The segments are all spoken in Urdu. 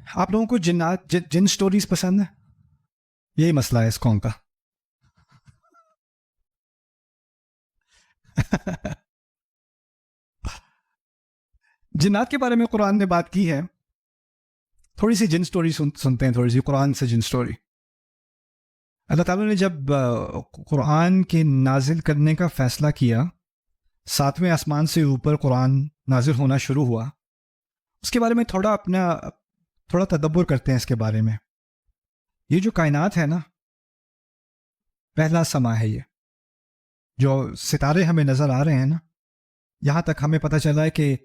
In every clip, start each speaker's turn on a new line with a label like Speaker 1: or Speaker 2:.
Speaker 1: آپ لوگوں کو جن سٹوریز پسند ہیں؟ یہی مسئلہ ہے اس قوم کا. جنات کے بارے میں قرآن نے بات کی ہے. تھوڑی سی جن سٹوری سنتے ہیں، تھوڑی سی قرآن سے جن سٹوری. اللہ تعالیٰ نے جب قرآن کے نازل کرنے کا فیصلہ کیا، 7ویں آسمان سے اوپر قرآن نازل ہونا شروع ہوا، اس کے بارے میں تھوڑا تدبر کرتے ہیں اس کے بارے میں. یہ جو کائنات ہے نا، پہلا سما ہے. یہ جو ستارے ہمیں نظر آ رہے ہیں نا، یہاں تک ہمیں پتہ چلا ہے کہ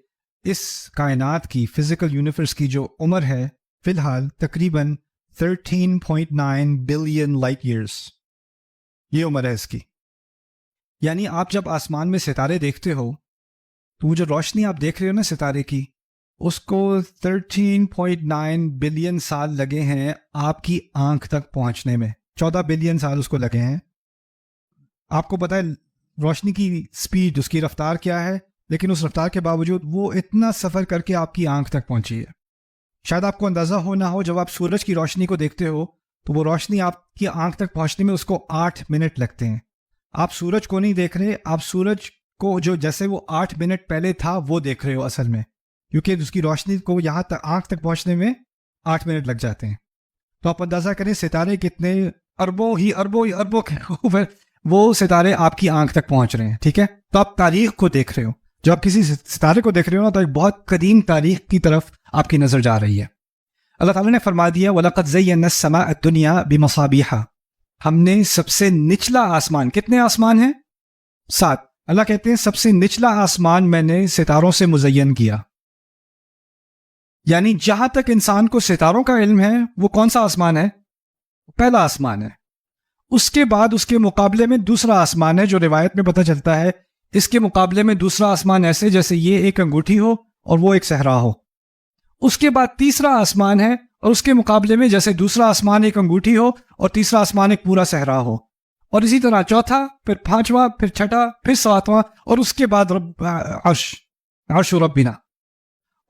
Speaker 1: اس کائنات کی فزیکل یونیورس کی جو عمر ہے فی الحال تقریباً 13.9 بلین لائٹ ایئرس. یہ عمر ہے اس کی. یعنی آپ جب آسمان میں ستارے دیکھتے ہو تو وہ جو روشنی آپ دیکھ رہے ہو نا ستارے کی، اس کو 13.9 بلین سال لگے ہیں آپ کی آنکھ تک پہنچنے میں. 14 بلین سال اس کو لگے ہیں. آپ کو پتہ ہے روشنی کی سپیڈ، اس کی رفتار کیا ہے، لیکن اس رفتار کے باوجود وہ اتنا سفر کر کے آپ کی آنکھ تک پہنچی ہے. شاید آپ کو اندازہ ہو نہ ہو، جب آپ سورج کی روشنی کو دیکھتے ہو تو وہ روشنی آپ کی آنکھ تک پہنچنے میں اس کو 8 منٹ لگتے ہیں. آپ سورج کو نہیں دیکھ رہے، آپ سورج کو جو جیسے وہ 8 منٹ پہلے تھا وہ دیکھ رہے ہو اصل میں، کیونکہ اس کی روشنی کو یہاں تک آنکھ تک پہنچنے میں 8 منٹ لگ جاتے ہیں. تو آپ اندازہ کریں ستارے کتنے اربوں کے اوپر وہ ستارے آپ کی آنکھ تک پہنچ رہے ہیں. ٹھیک ہے، تو آپ تاریخ کو دیکھ رہے ہو. جب آپ کسی ستارے کو دیکھ رہے ہو نا، تو ایک بہت قدیم تاریخ کی طرف آپ کی نظر جا رہی ہے. اللہ تعالیٰ نے فرما دیا وَلَقَدْ زَيَّنَّا السَّمَاءَ الدُّنْيَا بِمَصَابِيحَ. ہم نے سب سے نچلا آسمان، کتنے آسمان ہیں؟ 7. اللہ کہتے ہیں سب سے نچلا آسمان میں نے ستاروں سے مزین کیا. یعنی جہاں تک انسان کو ستاروں کا علم ہے وہ کون سا آسمان ہے؟ پہلا آسمان ہے. اس کے بعد اس کے مقابلے میں دوسرا آسمان ہے، جو روایت میں پتہ چلتا ہے اس کے مقابلے میں دوسرا آسمان ایسے جیسے یہ ایک انگوٹھی ہو اور وہ ایک صحرا ہو. اس کے بعد تیسرا آسمان ہے، اور اس کے مقابلے میں جیسے دوسرا آسمان ایک انگوٹھی ہو اور تیسرا آسمان ایک پورا صحرا ہو. اور اسی طرح چوتھا، پھر 5واں، پھر 6واں، پھر 7واں، اور اس کے بعد عرش ربنا.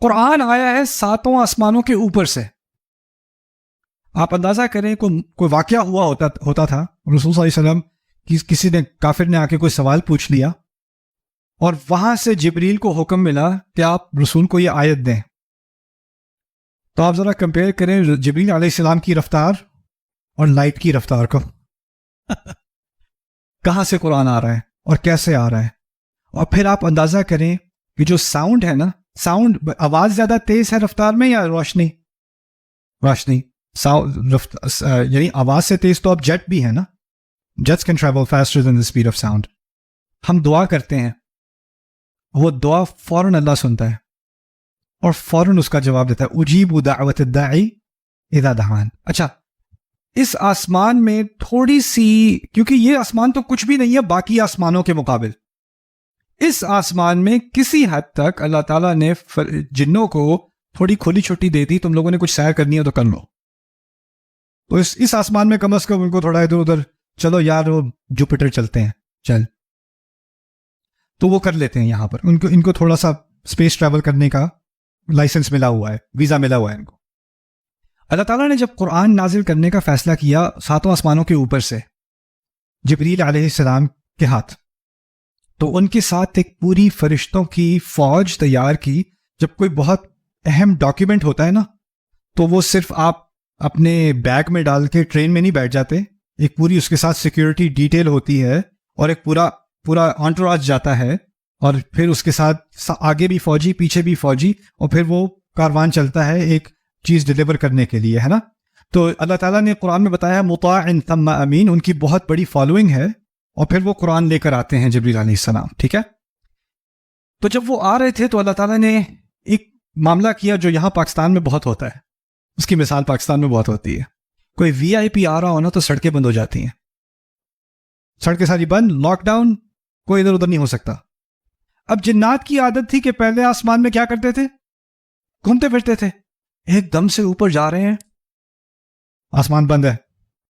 Speaker 1: قرآن آیا ہے 7 آسمانوں کے اوپر سے. آپ اندازہ کریں کوئی واقعہ ہوا ہوتا تھا، رسول صلی اللہ علیہ وسلم کسی نے کافر نے آ کے کوئی سوال پوچھ لیا، اور وہاں سے جبریل کو حکم ملا کہ آپ رسول کو یہ آیت دیں. تو آپ ذرا کمپیئر کریں جبریل علیہ السلام کی رفتار اور لائٹ کی رفتار کو. کہاں سے قرآن آ رہا ہے اور کیسے آ رہا ہے. اور پھر آپ اندازہ کریں کہ جو ساؤنڈ ہے نا، ساؤنڈ آواز زیادہ تیز ہے رفتار میں یا روشنی؟ یعنی آواز سے تیز تو اب جیٹ بھی ہے نا. Jets can travel faster than the speed of sound. ہم دعا کرتے ہیں، وہ دعا فوراً اللہ سنتا ہے اور فوراً اس کا جواب دیتا ہے. اجیب دعوت الداعی اذا دعان. اچھا، اس آسمان میں تھوڑی سی، کیونکہ یہ آسمان تو کچھ بھی نہیں ہے باقی آسمانوں کے مقابل، اس آسمان میں کسی حد تک اللہ تعالیٰ نے جنوں کو تھوڑی کھلی چھٹی دے دی. تم لوگوں نے کچھ سیر کرنی ہے تو کر لو. تو اس آسمان میں کم از کم ان کو تھوڑا ادھر ادھر، چلو یار وہ جوپیٹر چلتے ہیں چل، تو وہ کر لیتے ہیں. یہاں پر ان کو تھوڑا سا اسپیس ٹریول کرنے کا لائسنس ملا ہوا ہے، ویزا ملا ہوا ہے ان کو. اللہ تعالیٰ نے جب قرآن نازل کرنے کا فیصلہ کیا 7 آسمانوں کے اوپر سے جبریل علیہ السلام کے ہاتھ، تو ان کے ساتھ ایک پوری فرشتوں کی فوج تیار کی. جب کوئی بہت اہم ڈاکیومنٹ ہوتا ہے نا، تو وہ صرف آپ اپنے بیگ میں ڈال کے ٹرین میں نہیں بیٹھ جاتے، ایک پوری اس کے ساتھ سیکیورٹی ڈیٹیل ہوتی ہے، اور ایک پورا انٹوراج جاتا ہے، اور پھر اس کے ساتھ آگے بھی فوجی پیچھے بھی فوجی، اور پھر وہ کاروان چلتا ہے ایک چیز ڈیلیور کرنے کے لیے، ہے نا. تو اللہ تعالیٰ نے قرآن میں بتایا مطاع ثم امین، ان کی بہت بڑی فالوئنگ ہے، اور پھر وہ قرآن لے کر آتے ہیں جبریل علیہ السلام. ٹھیک ہے، تو جب وہ آ رہے تھے تو اللہ تعالیٰ نے ایک معاملہ کیا جو یہاں پاکستان میں بہت ہوتا ہے. اس کی مثال پاکستان میں بہت ہوتی ہے. کوئی وی آئی پی آ رہا ہونا تو سڑکیں بند ہو جاتی ہیں، سڑکیں ساری بند، لاک ڈاؤن، کوئی ادھر ادھر نہیں ہو سکتا. اب جنات کی عادت تھی کہ پہلے آسمان میں کیا کرتے تھے؟ گھومتے پھرتے تھے. ایک دم سے اوپر جا رہے ہیں، آسمان بند ہے،